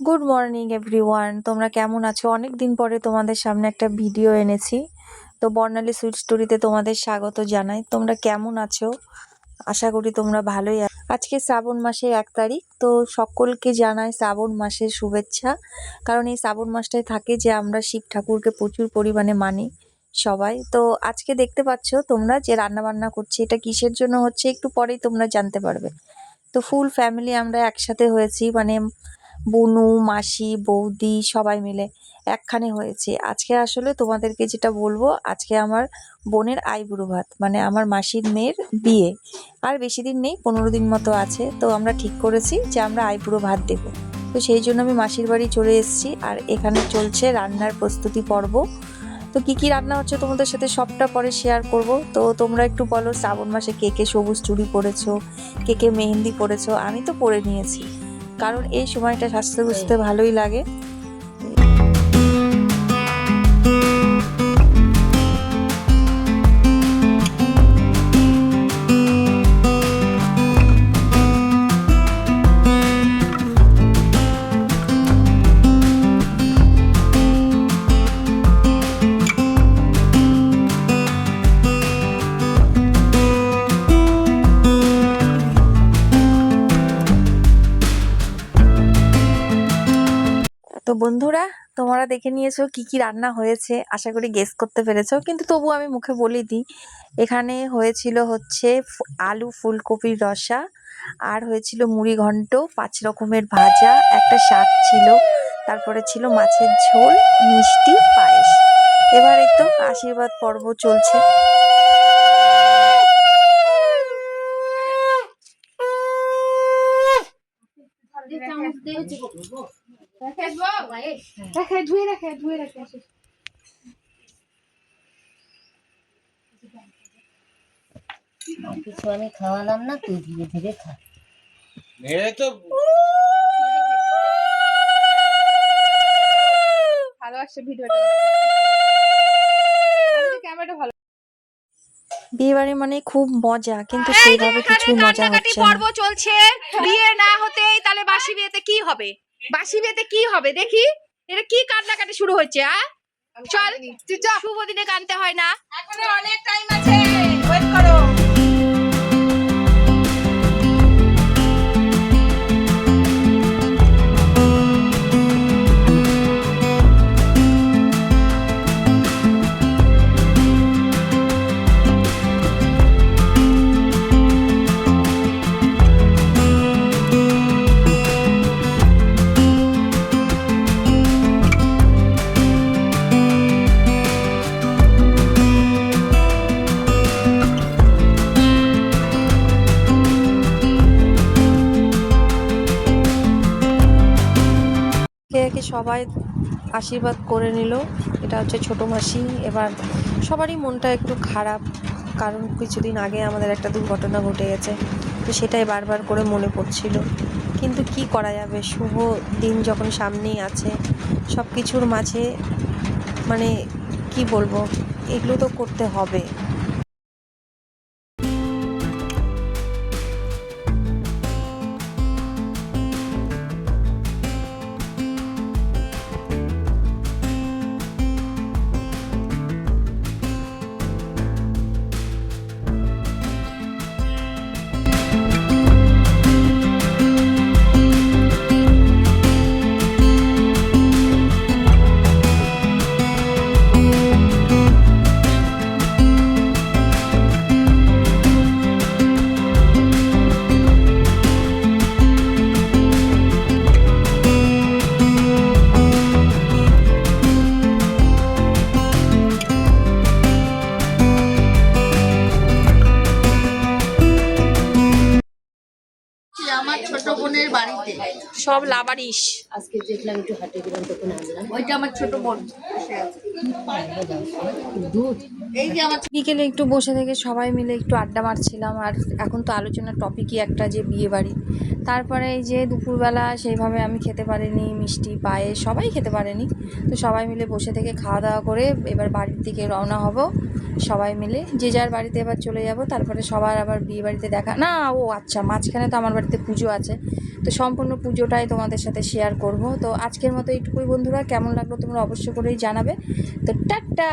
Good morning everyone, তোমরা কেমন আছো? অনেক দিন পরে তোমাদের সামনে একটা ভিডিও এনেছি। তো বর্ণালী সুইট স্টোরিতে তোমাদের স্বাগত জানাই। তোমরা কেমন আছো? আশা করি তোমরা ভালোই আছো। আজকে শ্রাবণ মাসের 1 তারিখ। তো সকলকে জানাই শ্রাবণ মাসের শুভেচ্ছা। কারণ এই শ্রাবণ মাসটাই থাকে যে আমরা শিব ঠাকুরকে প্রচুর পরিমাণে মানি সবাই। তো আজকে দেখতে পাচ্ছ তোমরা যে রান্না বান্না করছি, এটা কিসের জন্য হচ্ছে একটু পরেই তোমরা জানতে পারবে। তো ফুল ফ্যামিলি আমরা একসাথে হয়েছি, মানে বুনু, মাসি, বৌদি সবাই মিলে একখানে হয়েছি। আজকে আসলে তোমাদেরকে যেটা বলবো, আজকে আমার বোনের আইবুড়ো ভাত, মানে আমার মাসির মেয়ের বিয়ে। আর বেশি দিন নেই, 15 দিন মতো আছে। তো আমরা ঠিক করেছি যে আমরা আইবুড়ো ভাত দেবো। তো সেই জন্য আমি মাসির বাড়ি চলে এসেছি, আর এখানে চলছে রান্নার প্রস্তুতি পর্ব। তো কি কি রান্না হচ্ছে তোমাদের সাথে সবটা পরে শেয়ার করব। তো তোমরা একটু বলো, শ্রাবণ মাসে কে কে সবুজ চুড়ি পরেছো, কে কে মেহেন্দি পরেছো? আমি তো পরে নিয়েছি, কারণ এই সময়টা সাজতে গুজতে ভালোই লাগে। তো বন্ধুরা, তোমরা দেখে নিয়েছো কি কি রান্না হয়েছে, আশা করি গেস করতে পেরেছো, কিন্তু তবু আমি মুখে বলে দিই। এখানে হয়েছিল হচ্ছে আলু ফুলকপির রসা, আর হয়েছিল মুড়ি ঘন্ট, 5 রকমের ভাজা, একটা শাক ছিল, তারপরে ছিল মাছের ঝোল, মিষ্টি, পায়েস। এবারে তো আশীর্বাদ পর্ব চলছে। কিছু আমি খাওয়ালাম না, তুই ধীরে ধীরে খা। ভালো আসছে ভিডিওটা, ক্যামেরাটা ভালো। বিয়ে বাড়ি মানে খুব মজা, কিন্তু সেইভাবে কিছুই মজা হচ্ছে না। পর্ব চলছে। বিয়ে না হতেই তাহলে বাসি বিয়েতে কি হবে? বাসি বিয়েতে কি হবে দেখি? এটা কি কান্নাকাটি শুরু হচ্ছে? চল, শুভ দিনে কানতে হয় না? এখনো অনেক টাইম আছে, ওয়েট করো। একে একে সবাই আশীর্বাদ করে নিল। এটা হচ্ছে ছোট মাসি। এবার সবারই মনটা একটু খারাপ, কারণ কিছুদিন আগে আমাদের একটা দুর্ঘটনা ঘটে গেছে। তো সেটাই বারবার করে মনে পড়ছিল, কিন্তু কি করা যাবে, শুভ দিন যখন সামনেই আছে, সব কিছুর মাঝে মানে কি বলবো, এগুলো তো করতে হবে। আমার ছোট বোনের বাড়িতে সব লাবারিশ। আজকে দেখলাম একটু হাটে গেলাম, তখন আনলাম। ওইটা আমার ছোট বোন। দুধ এই যে আমার বিকেলে একটু বসে থেকে সবাই মিলে একটু আড্ডা মারছিলাম। আর এখন তো আলোচনার টপিকই একটা, যে বিয়ে বাড়ি। তারপরে এই যে দুপুরবেলা সেইভাবে আমি খেতে পারিনি, মিষ্টি পায়েস সবাই খেতে পারেনি। তো সবাই মিলে বসে থেকে খাওয়া দাওয়া করে এবার বাড়ির দিকে রওনা হব। সবাই মিলে যে যার বাড়িতে এবার চলে যাব। তারপরে সবার আবার বিয়ে বাড়িতে দেখা না। ও আচ্ছা, মাঝখানে তো আমার বাড়িতে পুজো আছে। তো সম্পূর্ণ পুজোটা সবটাই তোমাদের সাথে শেয়ার করব। তো আজকের মতো এইটুকুই বন্ধুরা, কেমন লাগলো তোমরা অবশ্য করেই জানাবে। তো টাটা।